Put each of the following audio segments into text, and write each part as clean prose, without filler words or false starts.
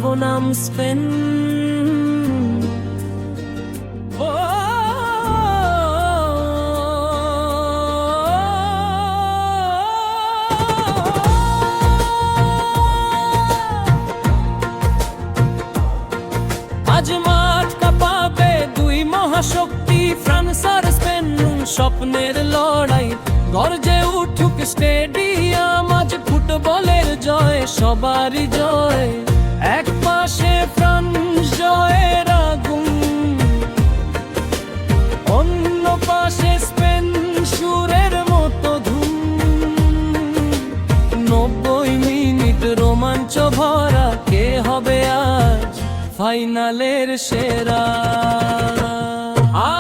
বনাম স্পেন। আজ মাঠ কাঁপাবে দুই মহাশক্তি ফ্রান্স আর স্পেন। স্বপ্নের লড়াই গর্জে উঠুক স্টেডিয়াম, আজ ফুটবলের জয় সবারই জয়। এক পাশে ফ্রান্স জয়ের আগুন, অন্য পাশে স্পেন সুরের মতো ধুম। 90 মিনিট রোমাঞ্চ ভরা, কে হবে আজ ফাইনালের সেরা?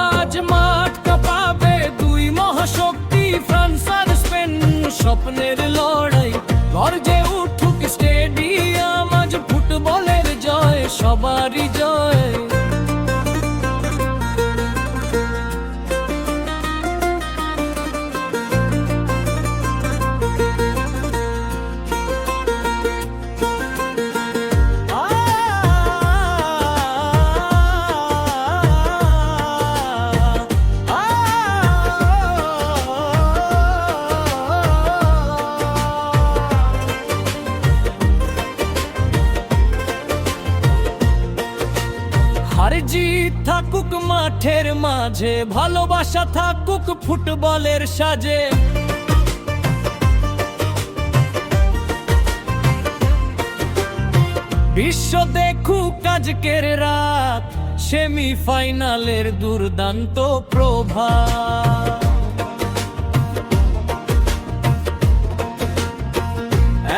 আজ মাঠ কাঁপাবে দুই মহাশক্তি ফ্রান্স আর স্পেন। স্বপ্নের লড়াই গর্জে উঠুক স্টেডিয়াম, আজ ফুটবলের জয় সবারই জয়। আর জিত থাকুক মাঠের মাঝে, ভালোবাসা থাকুক ফুটবলের সাজে। বিশ্ব দেখুক আজকের রাত, সেমিফাইনালের দুর্দান্ত প্রভাব।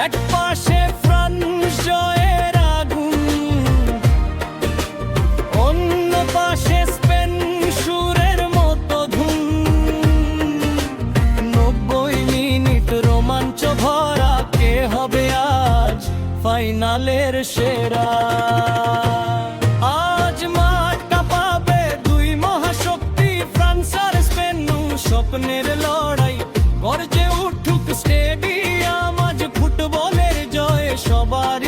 এক পাশে ফ্রান্স জয়ের আগুন, অন্য পাশে স্পেন সুরের মতো ধুম। 90 মিনিট রোমাঞ্চ ভরা, কে হবে আজ ফাইনালের সেরা? আজ মাঠ কাঁপাবে দুই মহাশক্তি ফ্রান্স আর স্পেন। স্বপ্নের লড়াই গর্জে উঠুক স্টেডিয়াম, আজ ফুটবলের জয় সবারই